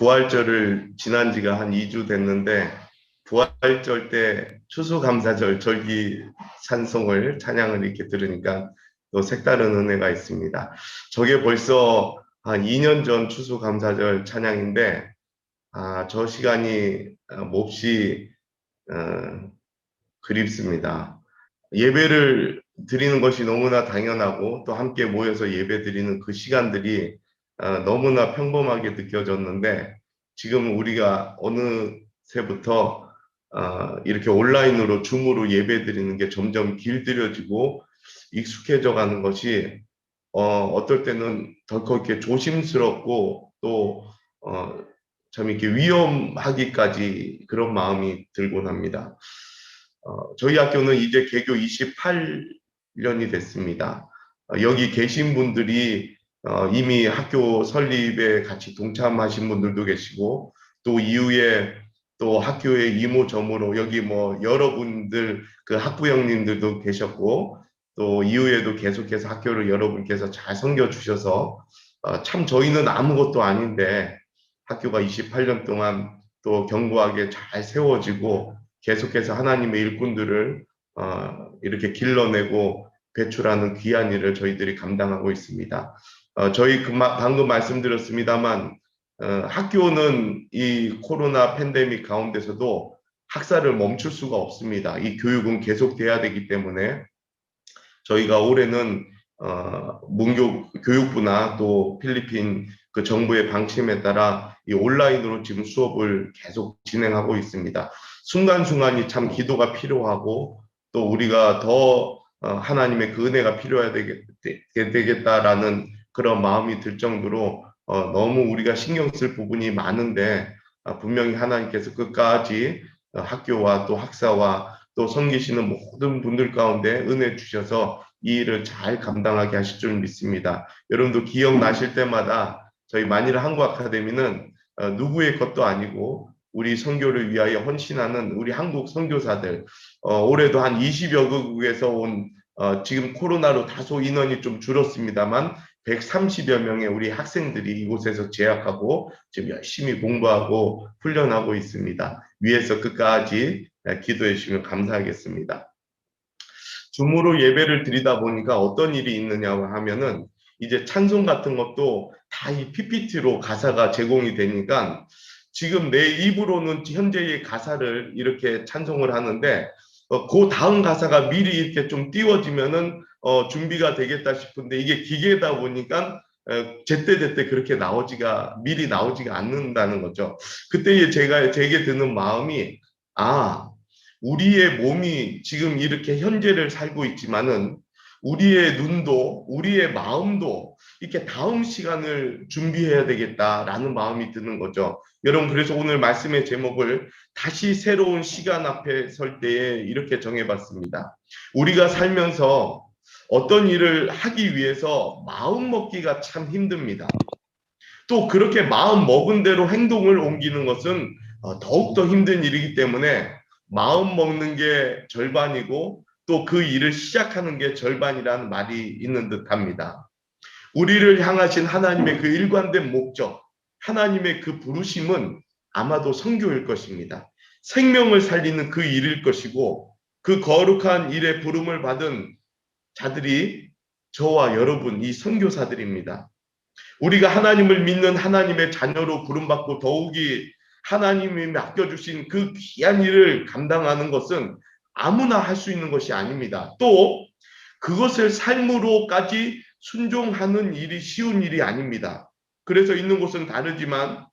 부활절을 지난 지가 한 2주 됐는데 부활절 때 추수감사절 절기 찬송을 찬양을 이렇게 들으니까 또 색다른 은혜가 있습니다. 저게 벌써 한 2년 전 추수감사절 찬양인데 저 시간이 몹시 그립습니다. 예배를 드리는 것이 너무나 당연하고 또 함께 모여서 예배 드리는 그 시간들이 너무나 평범하게 느껴졌는데 지금 우리가 어느새부터 이렇게 온라인으로 줌으로 예배 드리는 게 점점 길들여지고 익숙해져 가는 것이 어떨 때는 덜컥 이렇게 조심스럽고 또 참 이렇게 위험하기까지 그런 마음이 들곤 합니다. 저희 학교는 이제 개교 28년이 됐습니다. 여기 계신 분들이 이미 학교 설립에 같이 동참하신 분들도 계시고 또 이후에 또 학교의 이모저모로 여기 뭐 여러분들 그 학부형님들도 계셨고 또 이후에도 계속해서 학교를 여러분께서 잘 섬겨주셔서 참 저희는 아무것도 아닌데 학교가 28년 동안 또 견고하게 잘 세워지고 계속해서 하나님의 일꾼들을 이렇게 길러내고 배출하는 귀한 일을 저희들이 감당하고 있습니다. 저희 방금 말씀드렸습니다만 학교는 이 코로나 팬데믹 가운데서도 학사를 멈출 수가 없습니다. 이 교육은 계속돼야 되기 때문에 저희가 올해는 문교 교육부나 또 필리핀 그 정부의 방침에 따라 이 온라인으로 지금 수업을 계속 진행하고 있습니다. 순간순간이 참 기도가 필요하고 또 우리가 더 하나님의 그 은혜가 필요해야 되겠다라는 그런 마음이 들 정도로 너무 우리가 신경 쓸 부분이 많은데 분명히 하나님께서 끝까지 학교와 또 학사와 또 섬기시는 모든 분들 가운데 은혜 주셔서 이 일을 잘 감당하게 하실 줄 믿습니다. 여러분도 기억나실 때마다 저희 만일 한국 아카데미는 누구의 것도 아니고 우리 선교를 위하여 헌신하는 우리 한국 선교사들 올해도 한 20여 국에서 온 지금 코로나로 다소 인원이 좀 줄었습니다만 130여 명의 우리 학생들이 이곳에서 재학하고 지금 열심히 공부하고 훈련하고 있습니다. 위에서 끝까지 기도해 주시면 감사하겠습니다. 줌으로 예배를 드리다 보니까 어떤 일이 있느냐고 하면은 이제 찬송 같은 것도 다 이 PPT로 가사가 제공이 되니까 지금 내 입으로는 현재의 가사를 이렇게 찬송을 하는데 그 다음 가사가 미리 이렇게 좀 띄워지면은 준비가 되겠다 싶은데 이게 기계다 보니까 제때제때 그렇게 미리 나오지가 않는다는 거죠. 그때 제게 드는 마음이 우리의 몸이 지금 이렇게 현재를 살고 있지만은 우리의 눈도 우리의 마음도 이렇게 다음 시간을 준비해야 되겠다라는 마음이 드는 거죠. 여러분 그래서 오늘 말씀의 제목을 다시 새로운 시간 앞에 설 때에 이렇게 정해봤습니다. 우리가 살면서 어떤 일을 하기 위해서 마음 먹기가 참 힘듭니다. 또 그렇게 마음 먹은 대로 행동을 옮기는 것은 더욱더 힘든 일이기 때문에 마음 먹는 게 절반이고 또 그 일을 시작하는 게 절반이라는 말이 있는 듯합니다. 우리를 향하신 하나님의 그 일관된 목적, 하나님의 그 부르심은 아마도 선교일 것입니다. 생명을 살리는 그 일일 것이고 그 거룩한 일에 부름을 받은 자들이 저와 여러분 이 선교사들입니다. 우리가 하나님을 믿는 하나님의 자녀로 부름받고 더욱이 하나님이 맡겨주신 그 귀한 일을 감당하는 것은 아무나 할 수 있는 것이 아닙니다. 또 그것을 삶으로까지 순종하는 일이 쉬운 일이 아닙니다. 그래서 있는 곳은 다르지만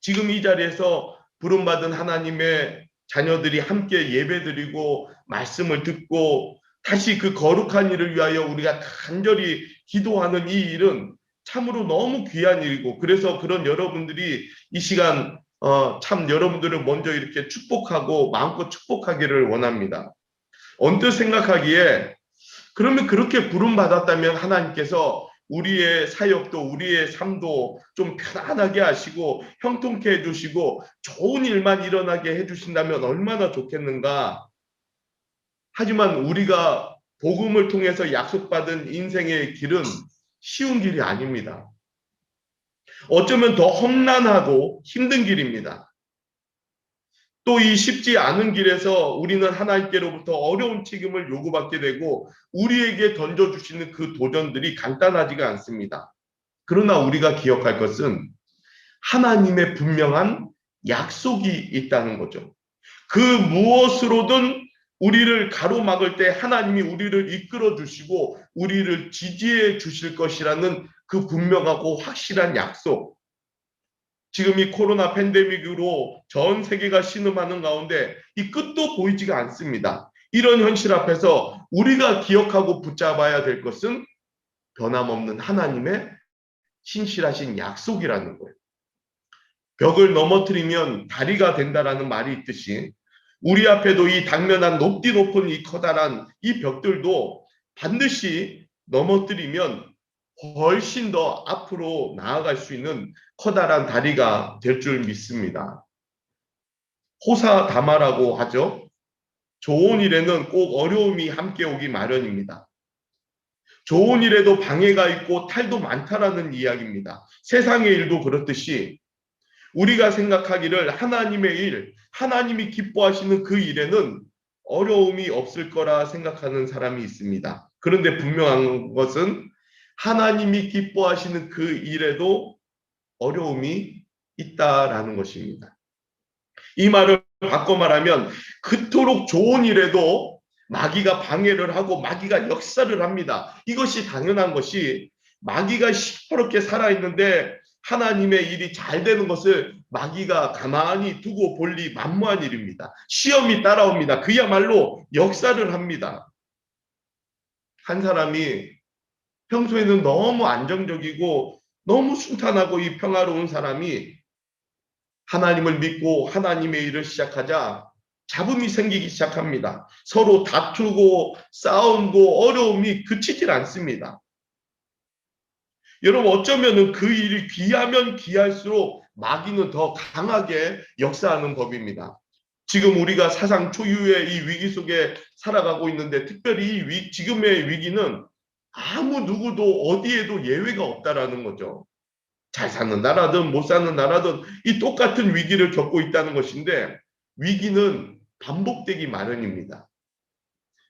지금 이 자리에서 부름받은 하나님의 자녀들이 함께 예배드리고 말씀을 듣고 다시 그 거룩한 일을 위하여 우리가 간절히 기도하는 이 일은 참으로 너무 귀한 일이고 그래서 그런 여러분들이 이 시간 참 여러분들을 먼저 이렇게 축복하고 마음껏 축복하기를 원합니다. 언뜻 생각하기에 그러면 그렇게 부름받았다면 하나님께서 우리의 사역도 우리의 삶도 좀 편안하게 하시고 형통케 해주시고 좋은 일만 일어나게 해주신다면 얼마나 좋겠는가. 하지만 우리가 복음을 통해서 약속받은 인생의 길은 쉬운 길이 아닙니다. 어쩌면 더 험난하고 힘든 길입니다. 또 이 쉽지 않은 길에서 우리는 하나님께로부터 어려운 책임을 요구받게 되고 우리에게 던져주시는 그 도전들이 간단하지가 않습니다. 그러나 우리가 기억할 것은 하나님의 분명한 약속이 있다는 거죠. 그 무엇으로든 우리를 가로막을 때 하나님이 우리를 이끌어 주시고 우리를 지지해 주실 것이라는 그 분명하고 확실한 약속. 지금 이 코로나 팬데믹으로 전 세계가 신음하는 가운데 이 끝도 보이지가 않습니다. 이런 현실 앞에서 우리가 기억하고 붙잡아야 될 것은 변함없는 하나님의 신실하신 약속이라는 거예요. 벽을 넘어뜨리면 다리가 된다라는 말이 있듯이 우리 앞에도 이 당면한 높디 높은 이 커다란 이 벽들도 반드시 넘어뜨리면 훨씬 더 앞으로 나아갈 수 있는 커다란 다리가 될 줄 믿습니다. 호사다마라고 하죠. 좋은 일에는 꼭 어려움이 함께 오기 마련입니다. 좋은 일에도 방해가 있고 탈도 많다라는 이야기입니다. 세상의 일도 그렇듯이 우리가 생각하기를 하나님의 일, 하나님이 기뻐하시는 그 일에는 어려움이 없을 거라 생각하는 사람이 있습니다. 그런데 분명한 것은 하나님이 기뻐하시는 그 일에도 어려움이 있다라는 것입니다. 이 말을 바꿔 말하면 그토록 좋은 일에도 마귀가 방해를 하고 마귀가 역사를 합니다. 이것이 당연한 것이 마귀가 시퍼렇게 살아있는데 하나님의 일이 잘 되는 것을 마귀가 가만히 두고 볼 리 만무한 일입니다. 시험이 따라옵니다. 그야말로 역사를 합니다. 한 사람이 평소에는 너무 안정적이고 너무 순탄하고 이 평화로운 사람이 하나님을 믿고 하나님의 일을 시작하자 잡음이 생기기 시작합니다. 서로 다투고 싸우고 어려움이 그치질 않습니다. 여러분 어쩌면 그 일이 귀하면 귀할수록 마귀는 더 강하게 역사하는 법입니다. 지금 우리가 사상 초유의 이 위기 속에 살아가고 있는데 특별히 지금의 위기는 아무 누구도 어디에도 예외가 없다라는 거죠. 잘 사는 나라든 못 사는 나라든 이 똑같은 위기를 겪고 있다는 것인데 위기는 반복되기 마련입니다.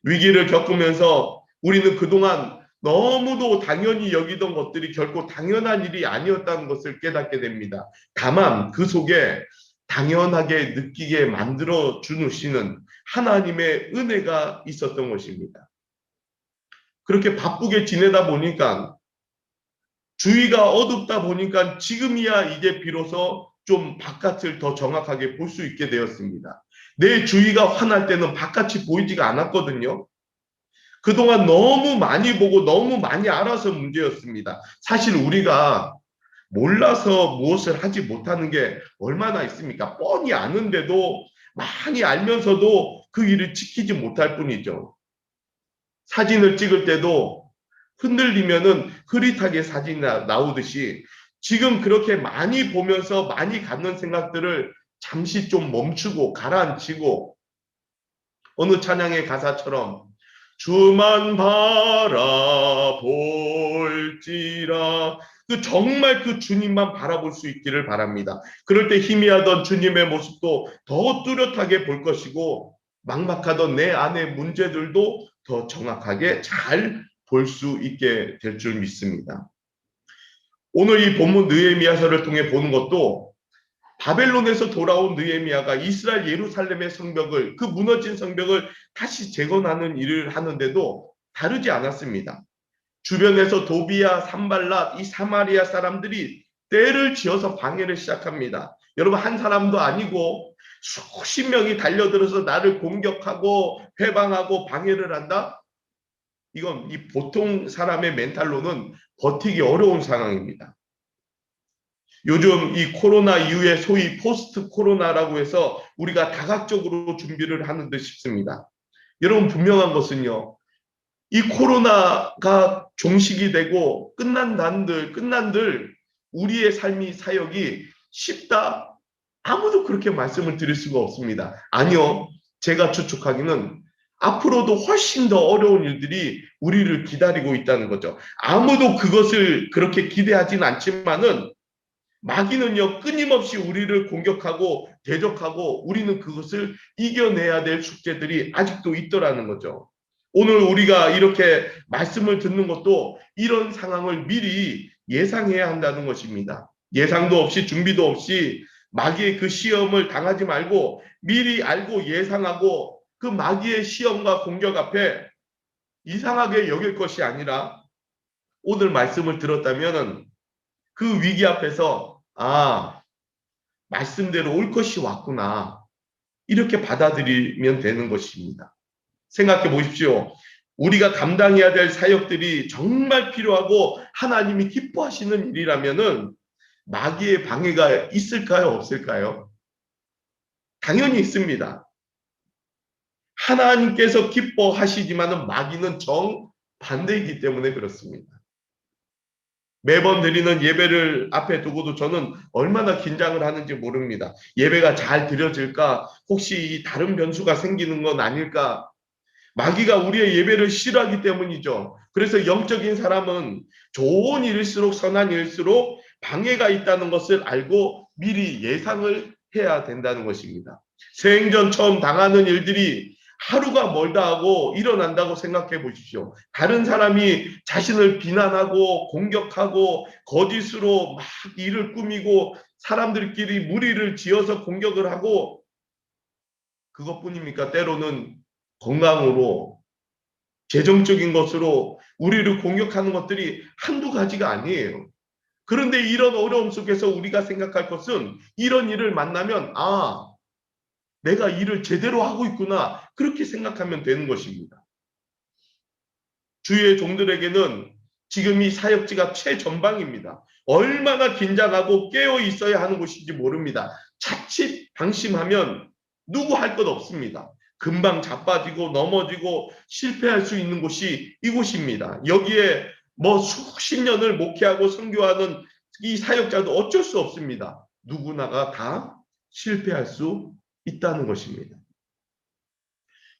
위기를 겪으면서 우리는 그동안 너무도 당연히 여기던 것들이 결코 당연한 일이 아니었다는 것을 깨닫게 됩니다. 다만 그 속에 당연하게 느끼게 만들어 주시는 하나님의 은혜가 있었던 것입니다. 그렇게 바쁘게 지내다 보니까 주위가 어둡다 보니까 지금이야 이제 비로소 좀 바깥을 더 정확하게 볼 수 있게 되었습니다. 내 주위가 환할 때는 바깥이 보이지가 않았거든요. 그동안 너무 많이 보고 너무 많이 알아서 문제였습니다. 사실 우리가 몰라서 무엇을 하지 못하는 게 얼마나 있습니까? 뻔히 아는데도 많이 알면서도 그 일을 지키지 못할 뿐이죠. 사진을 찍을 때도 흔들리면은 흐릿하게 사진이 나오듯이 지금 그렇게 많이 보면서 많이 갖는 생각들을 잠시 좀 멈추고 가라앉히고 어느 찬양의 가사처럼 주만 바라볼지라 그 정말 그 주님만 바라볼 수 있기를 바랍니다. 그럴 때 희미하던 주님의 모습도 더 뚜렷하게 볼 것이고 막막하던 내 안의 문제들도 더 정확하게 잘 볼 수 있게 될 줄 믿습니다. 오늘 이 본문 느헤미야서를 통해 보는 것도 바벨론에서 돌아온 느헤미야가 이스라엘 예루살렘의 성벽을 그 무너진 성벽을 다시 재건하는 일을 하는데도 다르지 않았습니다. 주변에서 도비야, 산발랏, 이 사마리아 사람들이 떼를 지어서 방해를 시작합니다. 여러분 한 사람도 아니고 수십 명이 달려들어서 나를 공격하고 회방하고 방해를 한다? 이건 이 보통 사람의 멘탈로는 버티기 어려운 상황입니다. 요즘 이 코로나 이후에 소위 포스트 코로나라고 해서 우리가 다각적으로 준비를 하는 듯 싶습니다. 여러분 분명한 것은요. 이 코로나가 종식이 되고 끝난들 우리의 삶이 사역이 쉽다? 아무도 그렇게 말씀을 드릴 수가 없습니다. 아니요. 제가 추측하기는 앞으로도 훨씬 더 어려운 일들이 우리를 기다리고 있다는 거죠. 아무도 그것을 그렇게 기대하진 않지만은 마귀는요, 끊임없이 우리를 공격하고 대적하고 우리는 그것을 이겨내야 될 숙제들이 아직도 있더라는 거죠. 오늘 우리가 이렇게 말씀을 듣는 것도 이런 상황을 미리 예상해야 한다는 것입니다. 예상도 없이 준비도 없이 마귀의 그 시험을 당하지 말고 미리 알고 예상하고 그 마귀의 시험과 공격 앞에 이상하게 여길 것이 아니라 오늘 말씀을 들었다면 그 위기 앞에서 말씀대로 올 것이 왔구나, 이렇게 받아들이면 되는 것입니다. 생각해 보십시오. 우리가 감당해야 될 사역들이 정말 필요하고 하나님이 기뻐하시는 일이라면은 마귀의 방해가 있을까요? 없을까요? 당연히 있습니다. 하나님께서 기뻐하시지만은 마귀는 정반대이기 때문에 그렇습니다. 매번 드리는 예배를 앞에 두고도 저는 얼마나 긴장을 하는지 모릅니다. 예배가 잘 드려질까? 혹시 다른 변수가 생기는 건 아닐까? 마귀가 우리의 예배를 싫어하기 때문이죠. 그래서 영적인 사람은 좋은 일일수록 선한 일일수록 방해가 있다는 것을 알고 미리 예상을 해야 된다는 것입니다. 생전 처음 당하는 일들이 하루가 멀다 하고 일어난다고 생각해 보십시오. 다른 사람이 자신을 비난하고 공격하고 거짓으로 막 일을 꾸미고 사람들끼리 무리를 지어서 공격을 하고, 그것뿐입니까? 때로는 건강으로, 재정적인 것으로 우리를 공격하는 것들이 한두 가지가 아니에요. 그런데 이런 어려움 속에서 우리가 생각할 것은 이런 일을 만나면 내가 일을 제대로 하고 있구나, 그렇게 생각하면 되는 것입니다. 주의 종들에게는 지금 이 사역지가 최전방입니다. 얼마나 긴장하고 깨어 있어야 하는 곳인지 모릅니다. 자칫 방심하면 누구 할 것 없습니다. 금방 자빠지고 넘어지고 실패할 수 있는 곳이 이곳입니다. 여기에 뭐 수십 년을 목회하고 선교하는 이 사역자도 어쩔 수 없습니다. 누구나가 다 실패할 수 있다는 것입니다.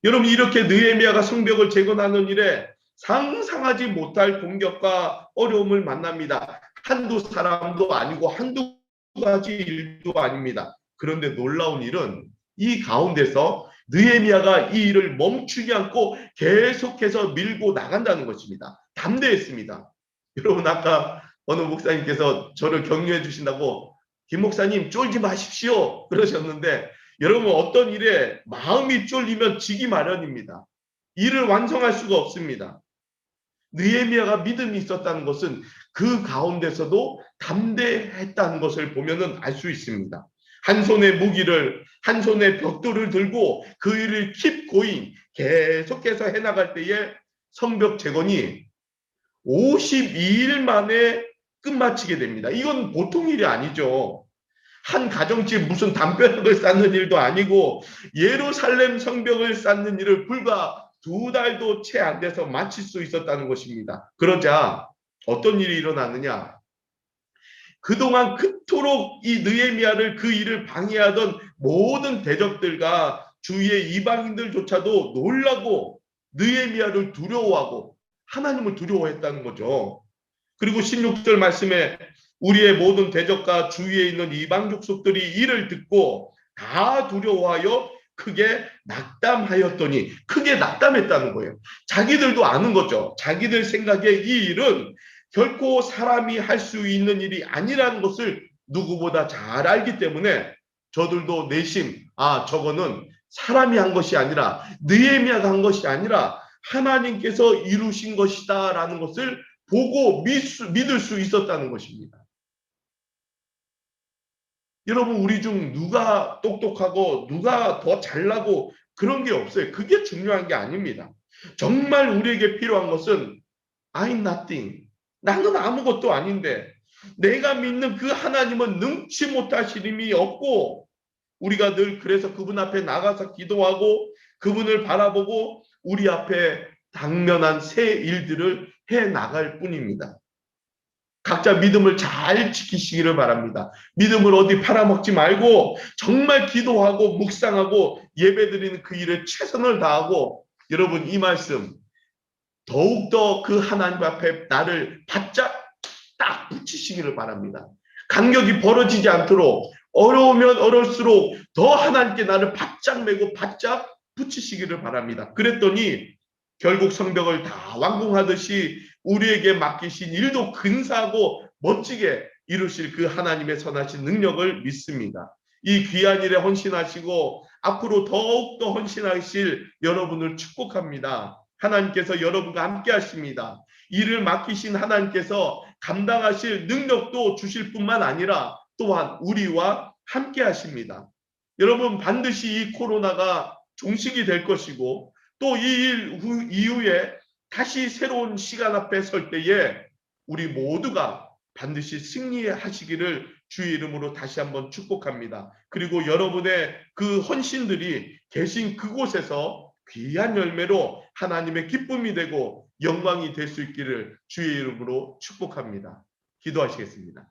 여러분, 이렇게 느헤미야가 성벽을 재건하는 일에 상상하지 못할 공격과 어려움을 만납니다. 한두 사람도 아니고 한두 가지 일도 아닙니다. 그런데 놀라운 일은 이 가운데서 느헤미야가 이 일을 멈추지 않고 계속해서 밀고 나간다는 것입니다. 담대했습니다. 여러분, 아까 어느 목사님께서 저를 격려해 주신다고 김 목사님 쫄지 마십시오 그러셨는데, 여러분, 어떤 일에 마음이 쫄리면 지기 마련입니다. 일을 완성할 수가 없습니다. 느헤미야가 믿음이 있었다는 것은 그 가운데서도 담대했다는 것을 보면은 알 수 있습니다. 한 손에 무기를, 한 손에 벽돌을 들고 그 일을 킵고이 계속해서 해나갈 때에 성벽 재건이 52일 만에 끝마치게 됩니다. 이건 보통 일이 아니죠. 한 가정집 무슨 담벼락을 쌓는 일도 아니고 예루살렘 성벽을 쌓는 일을 불과 2달도 채 안 돼서 마칠 수 있었다는 것입니다. 그러자 어떤 일이 일어나느냐? 그동안 그토록 이 느헤미야를, 그 일을 방해하던 모든 대적들과 주위의 이방인들조차도 놀라고 느헤미야를 두려워하고 하나님을 두려워했다는 거죠. 그리고 16절 말씀에 우리의 모든 대적과 주위에 있는 이방 족속들이 이를 듣고 다 두려워하여 크게 낙담하였더니, 크게 낙담했다는 거예요. 자기들도 아는 거죠. 자기들 생각에 이 일은 결코 사람이 할 수 있는 일이 아니라는 것을 누구보다 잘 알기 때문에 저들도 내심 저거는 사람이 한 것이 아니라, 느헤미야가 한 것이 아니라 하나님께서 이루신 것이다 라는 것을 보고 믿을 수 있었다는 것입니다. 여러분, 우리 중 누가 똑똑하고 누가 더 잘나고 그런 게 없어요. 그게 중요한 게 아닙니다. 정말 우리에게 필요한 것은 I'm nothing. 나는 아무것도 아닌데 내가 믿는 그 하나님은 능치 못하실 힘이 없고, 우리가 늘 그래서 그분 앞에 나가서 기도하고 그분을 바라보고 우리 앞에 당면한 새 일들을 해 나갈 뿐입니다. 각자 믿음을 잘 지키시기를 바랍니다. 믿음을 어디 팔아먹지 말고 정말 기도하고 묵상하고 예배드리는 그 일에 최선을 다하고, 여러분, 이 말씀 더욱더 그 하나님 앞에 나를 바짝 딱 붙이시기를 바랍니다. 간격이 벌어지지 않도록 어려우면 어려울수록 더 하나님께 나를 바짝 메고 바짝 붙이시기를 바랍니다. 그랬더니 결국 성벽을 다 완공하듯이 우리에게 맡기신 일도 근사하고 멋지게 이루실 그 하나님의 선하신 능력을 믿습니다. 이 귀한 일에 헌신하시고 앞으로 더욱더 헌신하실 여러분을 축복합니다. 하나님께서 여러분과 함께 하십니다. 일을 맡기신 하나님께서 감당하실 능력도 주실 뿐만 아니라 또한 우리와 함께 하십니다. 여러분, 반드시 이 코로나가 종식이 될 것이고 또 이 일 이후에 다시 새로운 시간 앞에 설 때에 우리 모두가 반드시 승리하시기를 주의 이름으로 다시 한번 축복합니다. 그리고 여러분의 그 헌신들이 계신 그곳에서 귀한 열매로 하나님의 기쁨이 되고 영광이 될 수 있기를 주의 이름으로 축복합니다. 기도하시겠습니다.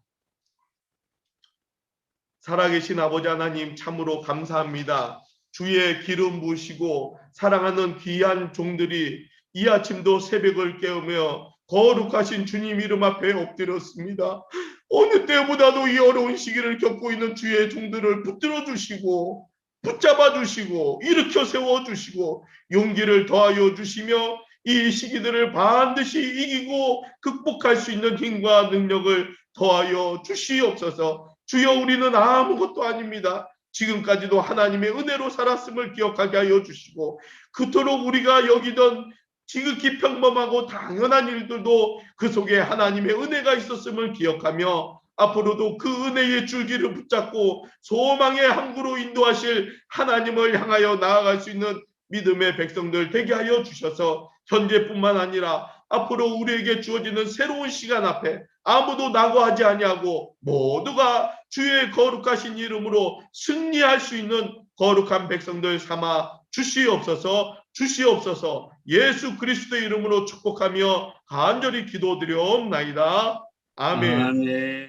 살아계신 아버지 하나님, 참으로 감사합니다. 주의 기름 부으시고 사랑하는 귀한 종들이 이 아침도 새벽을 깨우며 거룩하신 주님 이름 앞에 엎드렸습니다. 어느 때보다도 이 어려운 시기를 겪고 있는 주의 종들을 붙들어 주시고 붙잡아 주시고 일으켜 세워 주시고 용기를 더하여 주시며 이 시기들을 반드시 이기고 극복할 수 있는 힘과 능력을 더하여 주시옵소서. 주여, 우리는 아무것도 아닙니다. 지금까지도 하나님의 은혜로 살았음을 기억하게 하여 주시고 그토록 우리가 여기던 지극히 평범하고 당연한 일들도 그 속에 하나님의 은혜가 있었음을 기억하며 앞으로도 그 은혜의 줄기를 붙잡고 소망의 항구로 인도하실 하나님을 향하여 나아갈 수 있는 믿음의 백성들 되게 하여 주셔서 현재뿐만 아니라 앞으로 우리에게 주어지는 새로운 시간 앞에 아무도 낙오하지 아니하고 모두가 주의 거룩하신 이름으로 승리할 수 있는 거룩한 백성들 삼아 주시옵소서. 예수 그리스도의 이름으로 축복하며 간절히 기도드려옵나이다. 아멘. 아멘.